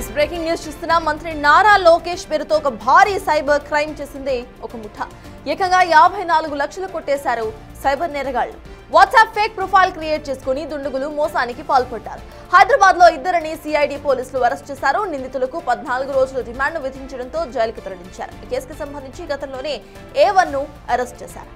इस breaking news చూస్తున్నా మంత్రి నారా లోకేష్ పేరుతో ఒక భారీ సైబర్ క్రైమ్ చేసింది ఒక ముఠా ఏకంగా 54 లక్షలు కొట్టేశారు సైబర్ నేరగాళ్లు వాట్సాప్ ఫేక్ ప్రొఫైల్ క్రియేట్ చేసుకొని దుండగులు మోసానికి పాల్పడ్డారు హైదరాబాద్ లో ఇద్దరిని సిఐడి పోలీసులు అరెస్ట్ చేశారు నిందితులకు 14 రోజుల రిమాండ్ విధించడంతో జైలుకు తరలించారు ఈ కేసుకు సంబంధించి గతంలోనే A1 ను అరెస్ట్ చేశారు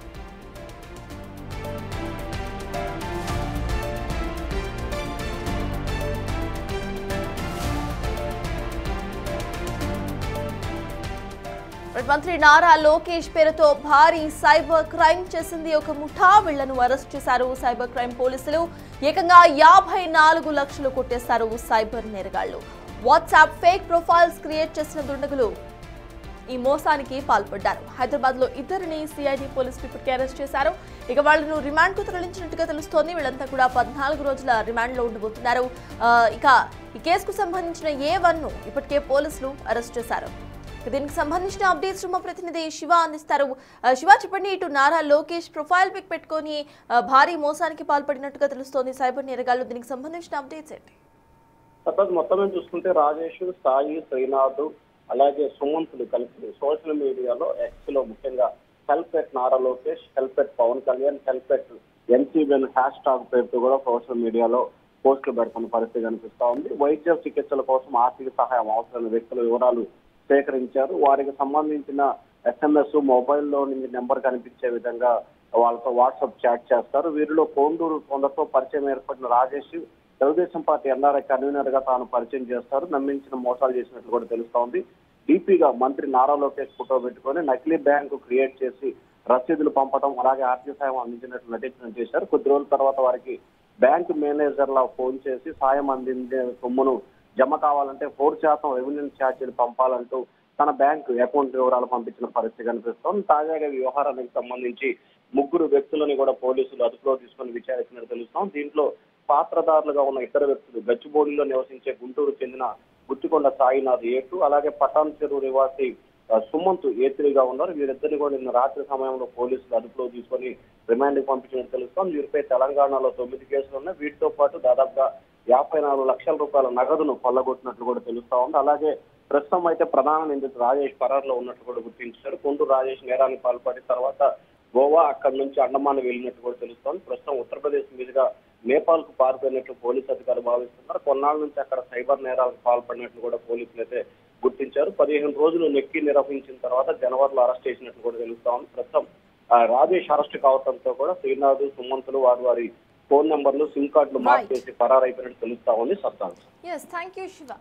మంత్రి నారా లోకేష్ పేరుతో భారీ సైబర్ క్రైమ్ చేసింది ఒక ముఠా వీళ్లను అరెస్ట్ చేశారు సైబర్ క్రైమ్ పోలీసులు ఏకంగా 54 లక్షలు కొట్టేశారు సైబర్ నేరగాళ్లు వాట్సాప్ ఫేక్ ప్రొఫైల్స్ క్రియేట్ చేసిన దుండగులు ఈ మోసానికి పాల్పడ్డారు హైదరాబాద్ లో ఇద్దరిని సిఐడి పోలీసులు ఇప్పటికే అరెస్ట్ చేశారు ఇక వాళ్ళను రిమాండ్ కు తరలించినట్టుగా తెలుస్తోంది వీళ్ళంతా కూడా 14 రోజుల రిమాండ్ లో ఉండబోతున్నారు ఇక ఈ కేసుకు సంబంధించిన A1 ను ఇప్పటికే పోలీసులు అరెస్ట్ చేశారు దీనికి సంబంధించిన అప్డేట్స్ మా ప్రతినిధి శివ అందిస్తారు శివ చెప్పండి ఇటు నారా లోకేష్ ప్రొఫైల్ పిక్ పెట్టుకొని భారీ మోసానికి పాల్పడినట్టుగా తెలుస్తోంది సైబర్ నేరగాళ్లు దీనికి సంబంధించిన అప్డేట్స్ ఏంటి మొత్తం చూసుకుంటే రాజేష్ సాయి శ్రీనాథ్ అలాగే సుమంతులు కలిపి సోషల్ మీడియాలో ఎక్స్ లో ముఖ్యంగా help at Nara Lokesh help at Pawan Kalyan help at NCBN hashtag పేరుతో కూడా సోషల్ మీడియాలో పోస్టులు పెడుతున్న పరిస్థితి కనిపిస్తా ఉంది వైద్య చికిత్సల కోసం ఆర్థిక సహాయం అవసరమైన వ్యక్తుల వివరాలు సేకరించారు వారికి సంబంధించిన SMS మొబైల్లో నుంచి నెంబర్ కనిపించే విధంగా వాళ్ళతో వాట్సాప్ చాట్ చేస్తారు వీరిలో కోండూరు కొందరితో పరిచయం ఏర్పడిన Rajesh Telugu Desam party NRI convener గా తాను పరిచయం చేస్తారు నమ్మించిన మోసాలు చేసినట్లు కూడా తెలుస్తా ఉంది DPగా మంత్రి నారా లోకేష్ ఫోటో పెట్టుకొని నకిలీ బ్యాంకు క్రియేట్ చేసి రసీదులు పంపడం అలాగే ఆర్థిక సాయం అందించినట్లు నటించడం చేశారు కొద్ది రోజుల తర్వాత వారికి బ్యాంకు మేనేజర్ల ఫోన్ చేసి సాయం అందించే సొమ్మును జమ కావాలంటే 4% రెవెన్యూ ఛార్జీలు పంపాలంటూ తన బ్యాంకు అకౌంట్ వివరాలు పంపించిన పరిస్థితి కనిపిస్తోంది తాజాగా వ్యవహారానికి సంబంధించి 3 వ్యక్తులని కూడా పోలీసులు అదుపులో తీసుకుని విచారించినట్టు తెలుస్తాం దీంట్లో పాత్రదారులుగా ఉన్న ఇద్దరు వ్యక్తులు గచ్చిబౌలిలో నివసించే గుంటూరు చెందిన గుత్తికొండ సాయినాథ్ A2 అలాగే పటాన్ చెరువు నివాసి సుమంత్ A3 గా ఉన్నారు వీరిద్దరిని కూడా నిన్న రాత్రి సమయంలో పోలీసులు అదుపులో తీసుకొని రిమాండ్ కి పంపించినట్టు తెలుస్తాం వీరిపై తెలంగాణలో 9 కేసులు ఉన్నాయి వీటితో పాటు దాదాపుగా 54 లక్షల రూపాయల నగదును కొల్లగొట్టినట్లు కూడా తెలుస్తా ఉంది అలాగే ప్రస్తుతం అయితే ప్రధాన నిందితుడు రాజేష్ పరారులో ఉన్నట్లు కూడా గుర్తించారు కొండూరు రాజేష్ నేరానికి పాల్పడిన తర్వాత గోవా అక్కడి నుంచి అండమాన్ వెళ్ళినట్టు కూడా తెలుస్తోంది ప్రస్తుతం ఉత్తరప్రదేశ్ మీదుగా నేపాల్ కు పారిపోయినట్లు పోలీసు అధికారులు భావిస్తున్నారు కొన్నాళ్ళ నుంచి అక్కడ సైబర్ నేరాలకు పాల్పడినట్లు కూడా పోలీసులు అయితే గుర్తించారు 15 రోజులు నెక్కి నిర్వహించిన తర్వాత జనవరిలో అరెస్ట్ చేసినట్లు కూడా తెలుస్తా ఉంది ప్రస్తుతం రాజేష్ అరెస్ట్ కావడంతో కూడా శ్రీనాథ్ సుమంతులు వారి ఫోన్ నెంబర్లు సిమ్ కార్డులు మార్చేసి పరారైపోయినట్టు తెలుస్తా ఉంది సత్తా థ్యాంక్ యూ శివ